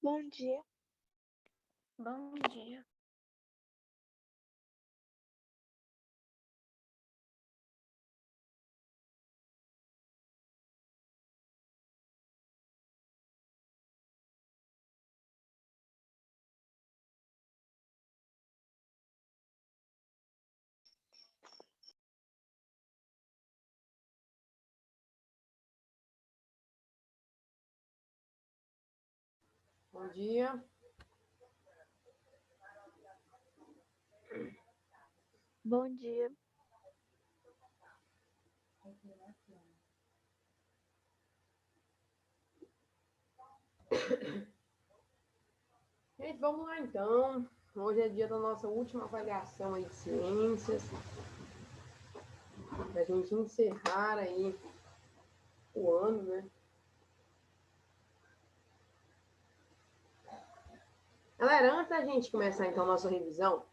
Bom dia. Bom dia. Bom dia. Bom dia. Gente, vamos lá então. Hoje é dia da nossa última avaliação aí de ciências. Pra gente encerrar aí o ano, né? Galera, antes da gente começar então a nossa revisão,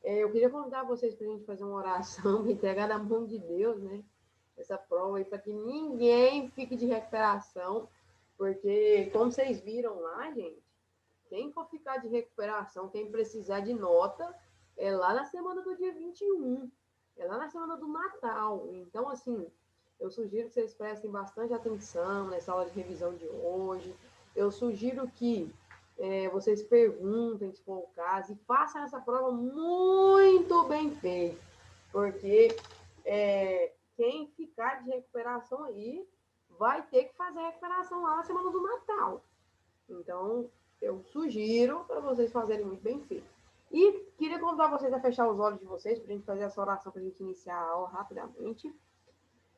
eu queria convidar vocês para a gente fazer uma oração, entregar na mão de Deus, né? Essa prova aí, para que ninguém fique de recuperação, porque, como vocês viram lá, gente, quem for ficar de recuperação, quem precisar de nota, é lá na semana do dia 21, é lá na semana do Natal. Então, assim, eu sugiro que vocês prestem bastante atenção nessa aula de revisão de hoje. Eu sugiro que vocês perguntem, se for o caso, e façam essa prova muito bem feita, porque quem ficar de recuperação aí vai ter que fazer a recuperação lá na semana do Natal. Então, eu sugiro para vocês fazerem muito bem feito. E queria convidar vocês a fechar os olhos de vocês para a gente fazer essa oração, para a gente iniciar a aula rapidamente.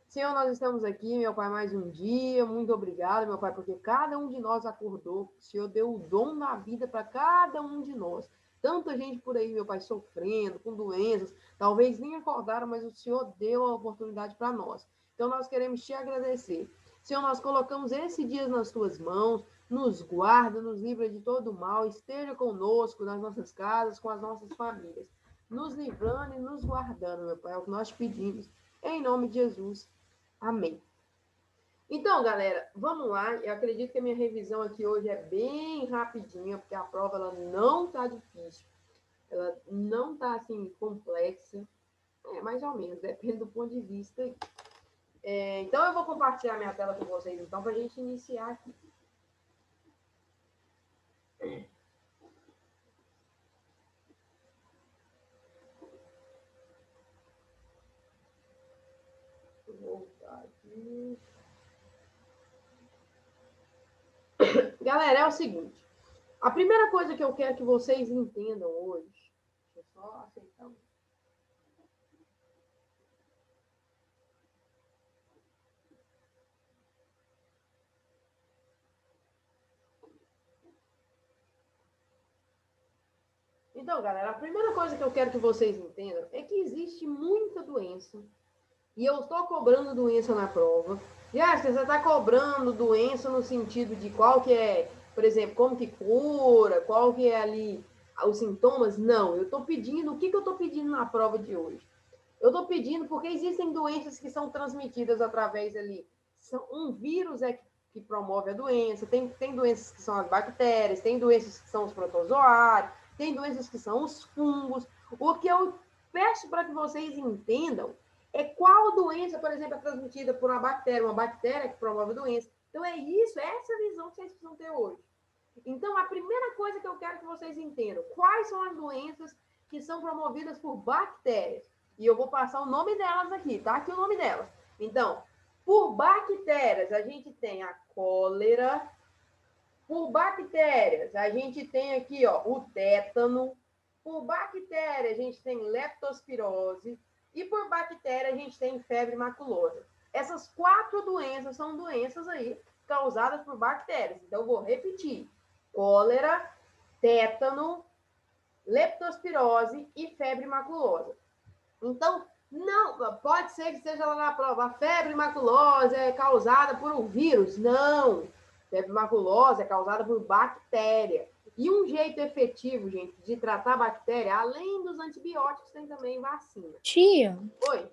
Senhor, nós estamos aqui, meu Pai, mais um dia. Muito obrigado, meu Pai, porque cada um de nós acordou. O Senhor deu o dom da vida para cada um de nós. Tanta gente por aí, meu Pai, sofrendo, com doenças, talvez nem acordaram, mas o Senhor deu a oportunidade para nós. Então, nós queremos te agradecer. Senhor, nós colocamos esse dia nas tuas mãos, nos guarda, nos livra de todo mal, esteja conosco nas nossas casas, com as nossas famílias, nos livrando e nos guardando, meu Pai, é o que nós pedimos. Em nome de Jesus. Amém. Então, galera, vamos lá. Eu acredito que a minha revisão aqui hoje é bem rapidinha, porque a prova ela não tá difícil. Ela não tá assim complexa. Mais ou menos, depende do ponto de vista. Então, eu vou compartilhar minha tela com vocês, então, para a gente iniciar aqui. Vou voltar aqui. Galera, é o seguinte. A primeira coisa que eu quero que vocês entendam hoje. Deixa eu só aceitar um. Então, galera, a primeira coisa que eu quero que vocês entendam é que existe muita doença. E eu estou cobrando doença na prova. Jéssica, você está cobrando doença no sentido de qual que é, por exemplo, como que cura, qual que é ali os sintomas? Não, eu estou pedindo, o que eu estou pedindo na prova de hoje? Eu estou pedindo porque existem doenças que são transmitidas através ali. Um vírus é que promove a doença, tem doenças que são as bactérias, tem doenças que são os protozoários, tem doenças que são os fungos. O que eu peço para que vocês entendam é qual doença, por exemplo, é transmitida por uma bactéria que promove a doença. Então, é isso, é essa visão que vocês precisam ter hoje. Então, a primeira coisa que eu quero que vocês entendam, quais são as doenças que são promovidas por bactérias? E eu vou passar o nome delas aqui, tá? Aqui o nome delas. Então, por bactérias, a gente tem a cólera. Por bactérias, a gente tem aqui, ó, o tétano. Por bactéria, a gente tem leptospirose. E por bactéria, a gente tem febre maculosa. Essas 4 doenças são doenças aí causadas por bactérias. Então, eu vou repetir. Cólera, tétano, leptospirose e febre maculosa. Então, não, pode ser que esteja lá na prova, a febre maculosa é causada por um vírus. Não, febre maculosa é causada por bactéria. E um jeito efetivo, gente, de tratar a bactéria, além dos antibióticos, tem também vacina. Tia, Oi?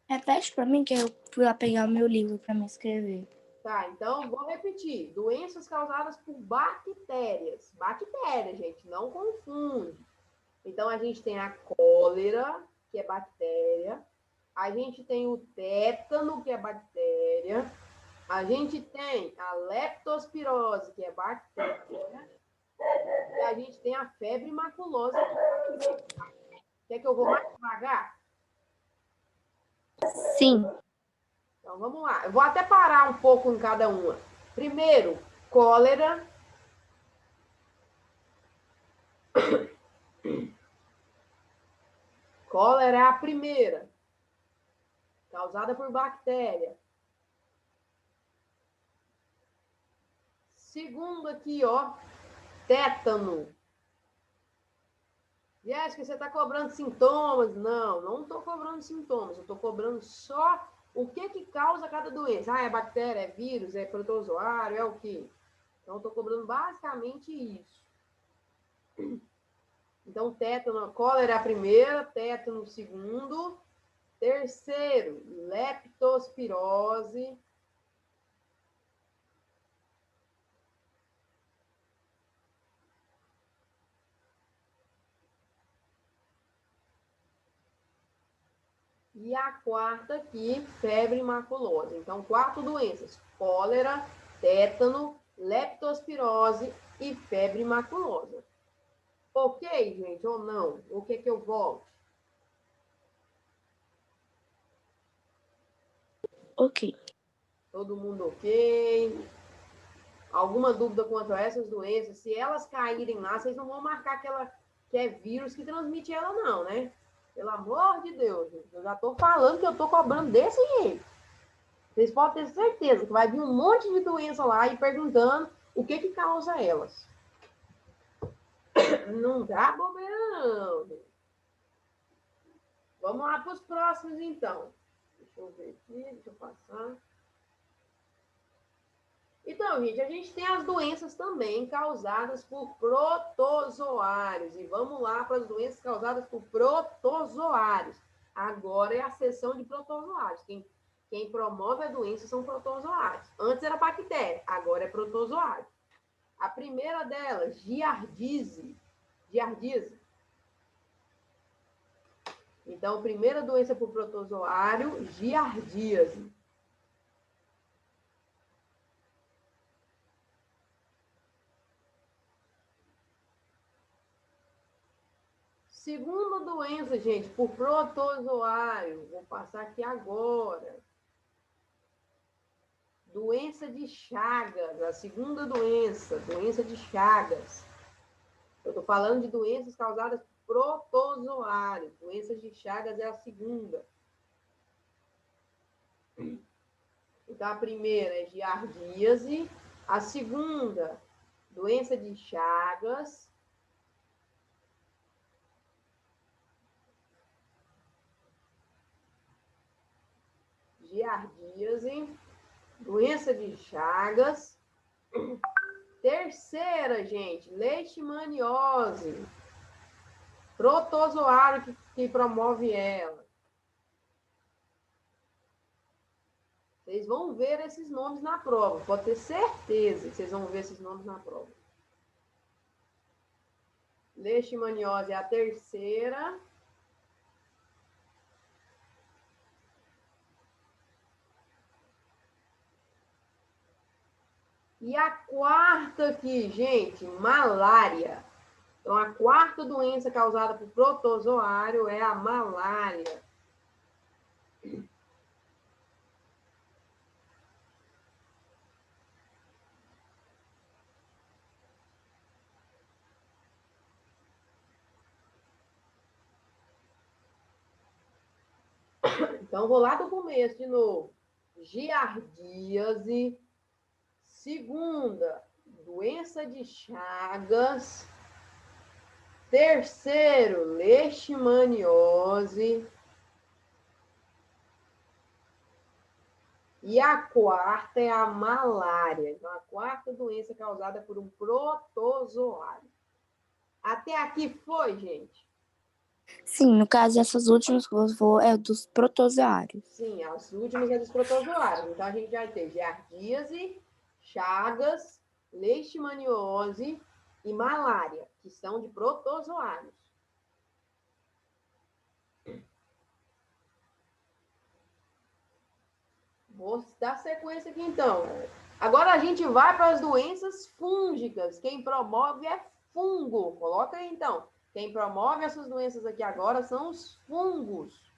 repete para mim que eu fui lá pegar o meu livro para me escrever. Tá, então vou repetir. Doenças causadas por bactérias. Bactéria, gente, não confunde. Então, a gente tem a cólera, que é bactéria. A gente tem o tétano, que é bactéria. A gente tem a leptospirose, que é bactéria. E a gente tem a febre maculosa, que é bactéria. Quer que eu vou mais devagar? Sim. Então, vamos lá. Eu vou até parar um pouco em cada uma. Primeiro, cólera. Cólera é a primeira, causada por bactéria. Segundo aqui, ó, tétano. Jéssica, você está cobrando sintomas? Não, não estou cobrando sintomas. Eu estou cobrando só o que causa cada doença. Ah, é bactéria, é vírus, é protozoário, é o quê? Então, estou cobrando basicamente isso. Então, tétano, cólera é a primeira, tétano segundo. Terceiro, leptospirose. E a quarta aqui, febre maculosa. Então, 4 doenças: cólera, tétano, leptospirose e febre maculosa. Ok, gente, ou não? O que eu volto? Ok. Todo mundo ok? Alguma dúvida quanto a essas doenças? Se elas caírem lá, vocês não vão marcar que é vírus que transmite ela, não, né? Pelo amor de Deus, gente. Eu já estou falando que eu estou cobrando desse jeito. Vocês podem ter certeza que vai vir um monte de doença lá e perguntando o que causa elas. Não dá bobeira, não. Vamos lá para os próximos, então. Deixa eu ver aqui, deixa eu passar. Então, gente, a gente tem as doenças também causadas por protozoários. E vamos lá para as doenças causadas por protozoários. Agora é a seção de protozoários. Quem promove a doença são protozoários. Antes era bactéria, agora é protozoário. A primeira delas, giardíase. Giardíase. Então, primeira doença por protozoário, giardíase. Segunda doença, gente, por protozoário. Vou passar aqui agora. Doença de Chagas, a segunda doença de Chagas. Eu estou falando de doenças causadas por protozoário. Doença de Chagas é a segunda. Então, a primeira é giardíase. A segunda, doença de Chagas. Giardíase. Doença de Chagas. Terceira, gente, leishmaniose. Protozoário que promove ela. Vocês vão ver esses nomes na prova. Pode ter certeza que vocês vão ver esses nomes na prova. Leishmaniose é a terceira. E a quarta aqui, gente, malária. Então, a quarta doença causada por protozoário é a malária. Então, vou lá do começo de novo. Giardíase. Segunda, doença de Chagas. Terceiro, leishmaniose. E a quarta é a malária. Então, a quarta doença causada por um protozoário. Até aqui foi, gente? Sim, no caso, essas últimas que você falou é dos protozoários. Sim, as últimas é dos protozoários. Então, a gente vai ter giardíase, chagas, leishmaniose e malária, que são de protozoários. Vou dar sequência aqui, então. Agora a gente vai para as doenças fúngicas. Quem promove é fungo. Coloca aí, então. Quem promove essas doenças aqui agora são os fungos.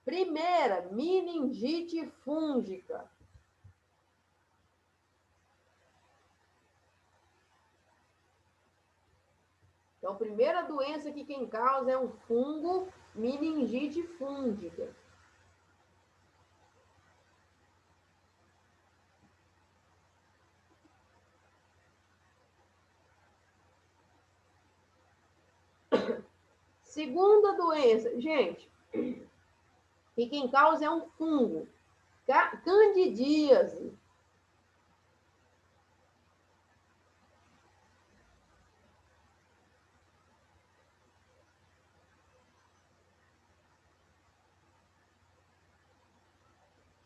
Primeira, meningite fúngica. Então, primeira doença que quem causa é um fungo, meningite fúngica. Segunda doença, gente, que quem causa é um fungo, candidíase.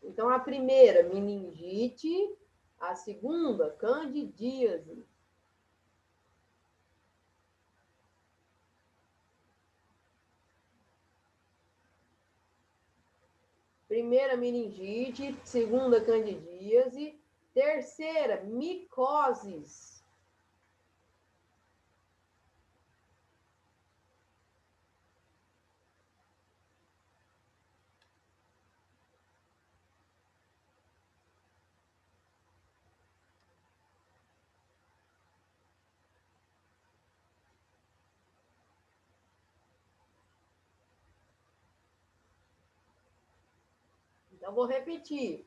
Então, a primeira, meningite, a segunda, candidíase. Primeira, meningite, segunda, candidíase, terceira, micoses. Então, vou repetir.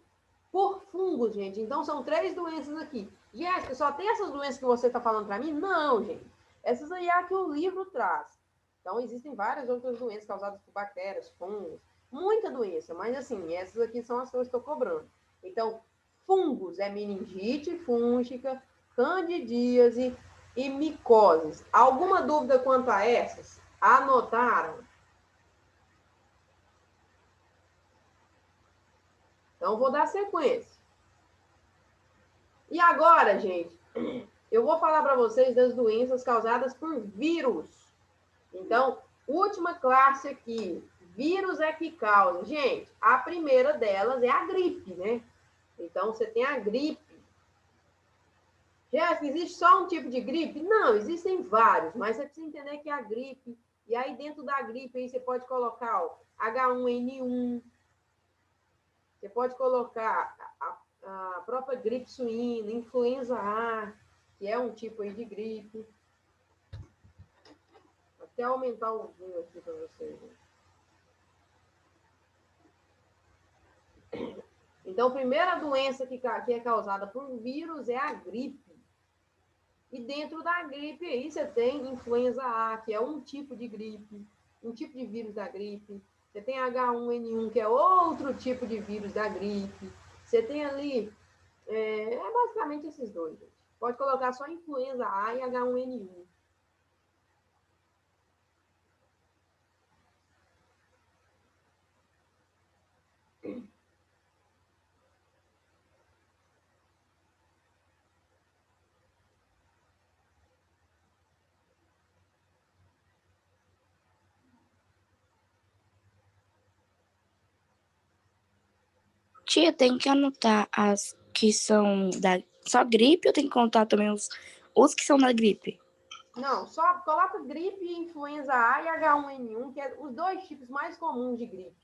Por fungos, gente. Então, são 3 doenças aqui. Jéssica, só tem essas doenças que você está falando para mim? Não, gente. Essas aí é a que o livro traz. Então, existem várias outras doenças causadas por bactérias, fungos, muita doença. Mas, assim, essas aqui são as que eu estou cobrando. Então, fungos é meningite fúngica, candidíase e micoses. Alguma dúvida quanto a essas? Anotaram? Então, vou dar sequência. E agora, gente, eu vou falar para vocês das doenças causadas por vírus. Então, última classe aqui. Vírus é que causa. Gente, a primeira delas é a gripe, né? Então, você tem a gripe. Jéssica, existe só um tipo de gripe? Não, existem vários, mas você precisa entender que é a gripe. E aí, dentro da gripe, aí você pode colocar ó, H1N1. Você pode colocar a própria gripe suína, influenza A, que é um tipo aí de gripe. Vou até aumentar o zoom aqui para vocês. Então, a primeira doença que é causada por vírus é a gripe. E dentro da gripe aí você tem influenza A, que é um tipo de gripe, um tipo de vírus da gripe. Você tem H1N1, que é outro tipo de vírus da gripe. Você tem ali, basicamente esses dois. Gente. Pode colocar só influenza A e H1N1. Tia, tem que anotar as que são da só gripe ou tem que contar também os que são da gripe? Não, só coloca gripe, influenza A e H1N1, que é os 2 tipos mais comuns de gripe.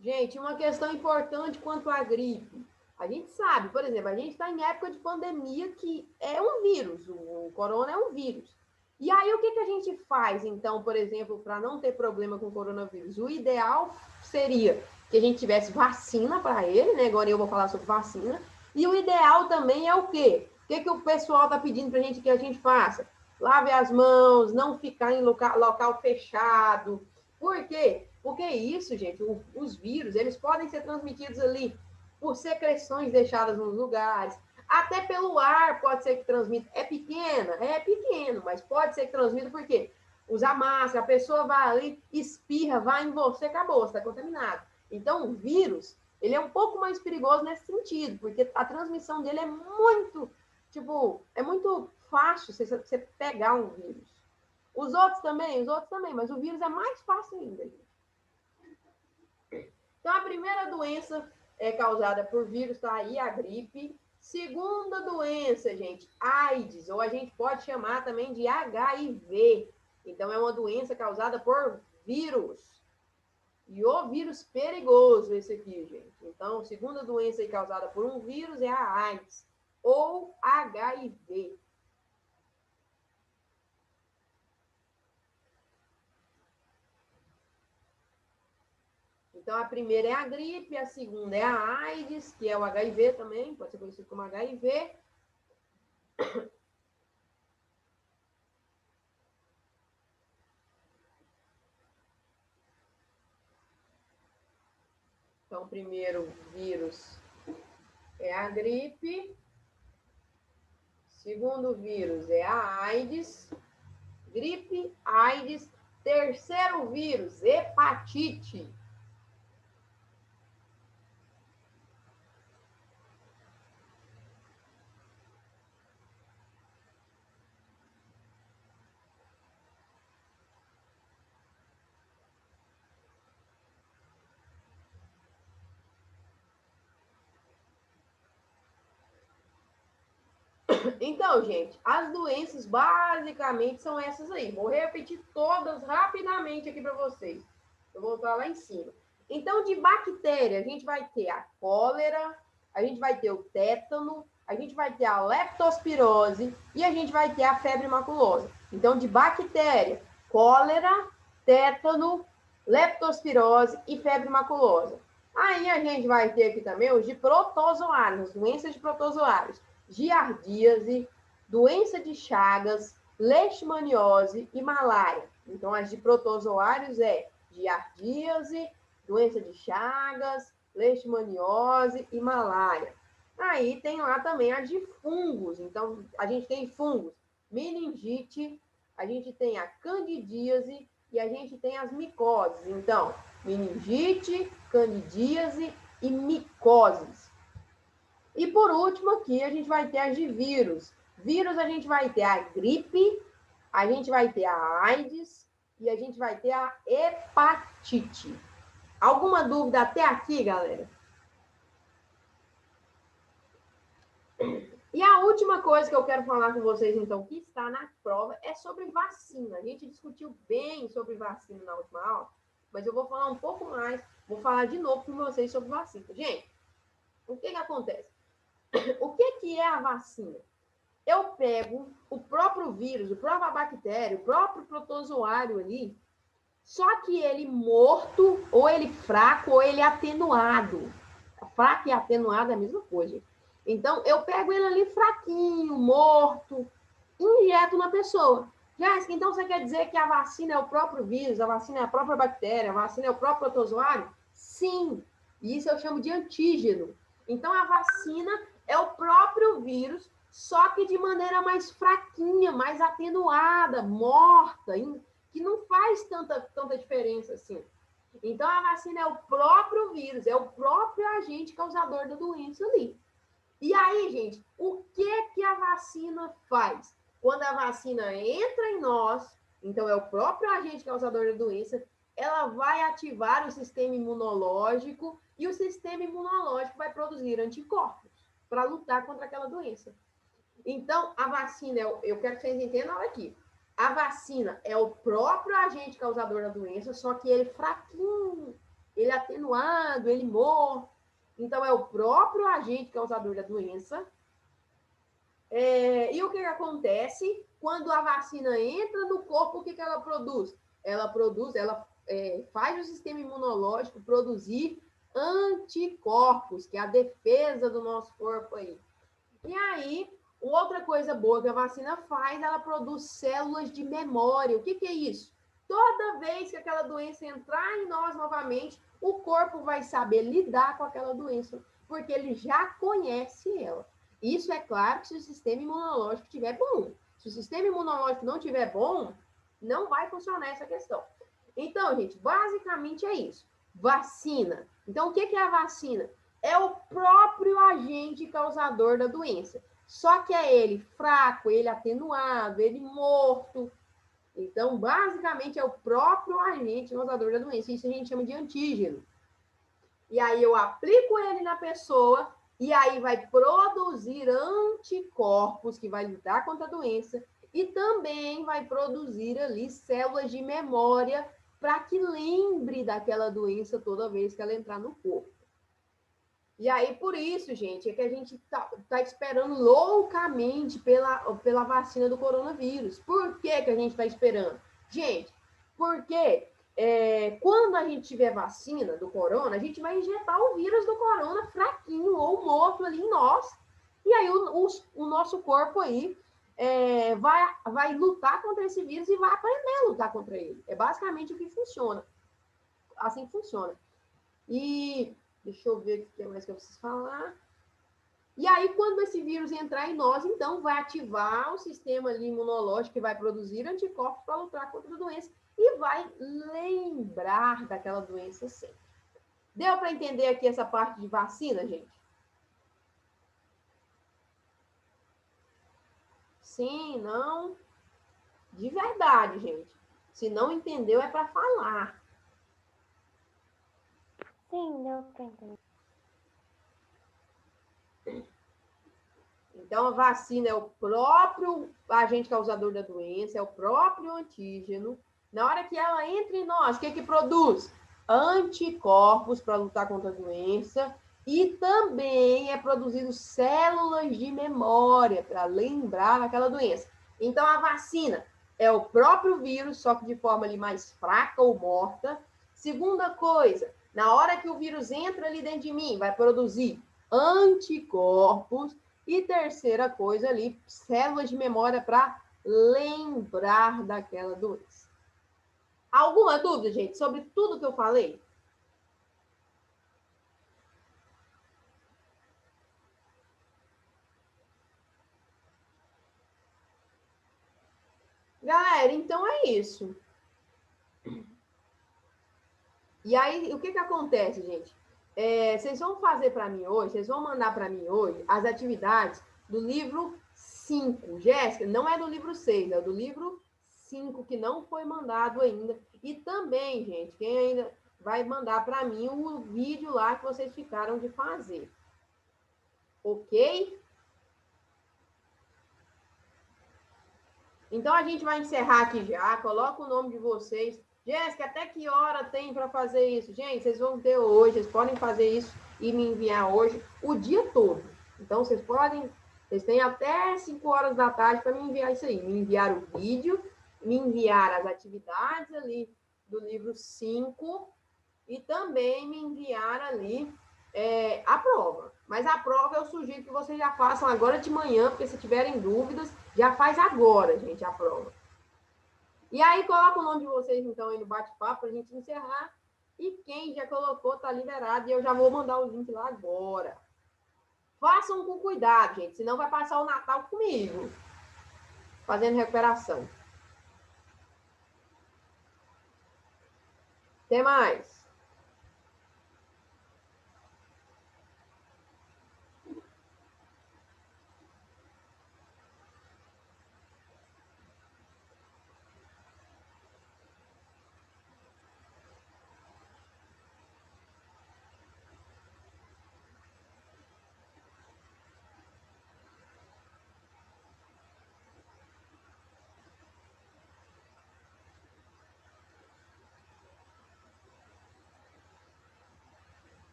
Gente, uma questão importante quanto à gripe. A gente sabe, por exemplo, a gente está em época de pandemia que é um vírus, o corona é um vírus. E aí, o que a gente faz, então, por exemplo, para não ter problema com o coronavírus? O ideal seria que a gente tivesse vacina para ele, né? Agora eu vou falar sobre vacina. E o ideal também é o quê? O que o pessoal está pedindo para a gente que a gente faça? Lave as mãos, não ficar em local fechado. Por quê? Porque isso, gente, os vírus, eles podem ser transmitidos ali por secreções deixadas nos lugares, até pelo ar pode ser que transmita. É pequeno, mas pode ser que transmita por quê? Usar máscara, a pessoa vai ali, espirra, vai em você, acabou, você está contaminado. Então, o vírus, ele é um pouco mais perigoso nesse sentido, porque a transmissão dele é muito, é muito fácil você pegar um vírus. Os outros também, mas o vírus é mais fácil ainda. Então, a primeira doença é causada por vírus, tá aí, a gripe. Segunda doença, gente, AIDS, ou a gente pode chamar também de HIV. Então, é uma doença causada por vírus. E o vírus perigoso esse aqui, gente. Então, segunda doença aí causada por um vírus é a AIDS, ou HIV. Então, a primeira é a gripe, a segunda é a AIDS, que é o HIV também, pode ser conhecido como HIV. Então, o primeiro vírus é a gripe. Segundo vírus é a AIDS. Gripe, AIDS. Terceiro vírus, hepatite. Então, gente, as doenças basicamente são essas aí. Vou repetir todas rapidamente aqui para vocês. Vou voltar lá em cima. Então, de bactéria, a gente vai ter a cólera, a gente vai ter o tétano, a gente vai ter a leptospirose e a gente vai ter a febre maculosa. Então, de bactéria, cólera, tétano, leptospirose e febre maculosa. Aí a gente vai ter aqui também os de protozoários, doenças de protozoários. Giardíase, doença de Chagas, leishmaniose e malária. Então, as de protozoários é giardíase, doença de Chagas, leishmaniose e malária. Aí tem lá também as de fungos. Então, a gente tem fungos, meningite, a gente tem a candidíase e a gente tem as micoses. Então, meningite, candidíase e micoses. E por último aqui, a gente vai ter as de vírus. Vírus, a gente vai ter a gripe, a gente vai ter a AIDS e a gente vai ter a hepatite. Alguma dúvida até aqui, galera? E a última coisa que eu quero falar com vocês, então, que está na prova, é sobre vacina. A gente discutiu bem sobre vacina na última aula, mas eu vou falar um pouco mais, vou falar de novo com vocês sobre vacina. Gente, o que acontece? O que é a vacina? Eu pego o próprio vírus, a própria bactéria, o próprio protozoário ali, só que ele morto, ou ele fraco, ou ele atenuado. Fraco e atenuado é a mesma coisa. Então, eu pego ele ali fraquinho, morto, injeto na pessoa. Jéssica, então você quer dizer que a vacina é o próprio vírus, a vacina é a própria bactéria, a vacina é o próprio protozoário? Sim, isso eu chamo de antígeno. Então, a vacina é o próprio vírus, só que de maneira mais fraquinha, mais atenuada, morta, que não faz tanta diferença assim. Então, a vacina é o próprio vírus, é o próprio agente causador da doença ali. E aí, gente, o que a vacina faz? Quando a vacina entra em nós, então é o próprio agente causador da doença, ela vai ativar o sistema imunológico e o sistema imunológico vai produzir anticorpos para lutar contra aquela doença. Então, a vacina, eu quero que vocês entendam aqui. A vacina é o próprio agente causador da doença, só que ele fraquinho, ele atenuado, ele morto. Então, é o próprio agente causador da doença. E o que acontece? Quando a vacina entra no corpo, o que ela produz? Ela faz o sistema imunológico produzir anticorpos, que é a defesa do nosso corpo aí. E aí, outra coisa boa que a vacina faz, ela produz células de memória. O que é isso? Toda vez que aquela doença entrar em nós novamente, o corpo vai saber lidar com aquela doença. porque ele já conhece ela. Isso é claro que se o sistema imunológico estiver bom. Se o sistema imunológico não estiver bom, não vai funcionar essa questão. Então, gente, basicamente é isso. Vacina. Então, o que é a vacina? É o próprio agente causador da doença. Só que é ele fraco, ele atenuado, ele morto. Então, basicamente, é o próprio agente causador da doença. Isso a gente chama de antígeno. E aí eu aplico ele na pessoa e aí vai produzir anticorpos que vai lutar contra a doença e também vai produzir ali células de memória para que lembre daquela doença toda vez que ela entrar no corpo. E aí, por isso, gente, é que a gente tá esperando loucamente pela vacina do coronavírus. Por que a gente está esperando? Gente, porque quando a gente tiver vacina do corona, a gente vai injetar o vírus do corona fraquinho ou morto ali em nós. E aí o nosso corpo aí vai lutar contra esse vírus e vai aprender a lutar contra ele. É basicamente o que funciona. Assim funciona. E deixa eu ver o que mais que eu preciso falar. E aí, quando esse vírus entrar em nós, então vai ativar o sistema imunológico que vai produzir anticorpos para lutar contra a doença e vai lembrar daquela doença sempre. Deu para entender aqui essa parte de vacina, gente? Sim, não? De verdade, gente. Se não entendeu, é para falar. Sim, deu pra entender. Então, a vacina é o próprio agente causador da doença, é o próprio antígeno. Na hora que ela entra em nós, o que produz? Anticorpos para lutar contra a doença e também é produzido células de memória para lembrar daquela doença. Então, a vacina é o próprio vírus, só que de forma ali mais fraca ou morta. Segunda coisa, na hora que o vírus entra ali dentro de mim, vai produzir anticorpos. E terceira coisa ali, células de memória para lembrar daquela doença. Alguma dúvida, gente, sobre tudo que eu falei? Galera, então é isso. E aí, o que acontece, gente? Vocês vão fazer para mim hoje, vocês vão mandar para mim hoje as atividades do livro 5. Jéssica, não é do livro 6, é do livro 5, que não foi mandado ainda. E também, gente, quem ainda vai mandar para mim o vídeo lá que vocês ficaram de fazer. Ok? Então, a gente vai encerrar aqui já. Coloca o nome de vocês. Jéssica, até que hora tem para fazer isso? Gente, vocês vão ter hoje, vocês podem fazer isso e me enviar hoje o dia todo. Então, vocês têm até 5 horas da tarde para me enviar isso aí. Me enviar o vídeo, me enviar as atividades ali do livro 5 e também me enviar ali a prova. Mas a prova eu sugiro que vocês já façam agora de manhã, porque se tiverem dúvidas, já faz agora, gente, a prova. E aí, coloca o nome de vocês, então, aí no bate-papo, para a gente encerrar. E quem já colocou, tá liberado. E eu já vou mandar o link lá agora. Façam com cuidado, gente. Senão vai passar o Natal comigo. Fazendo recuperação. Até mais.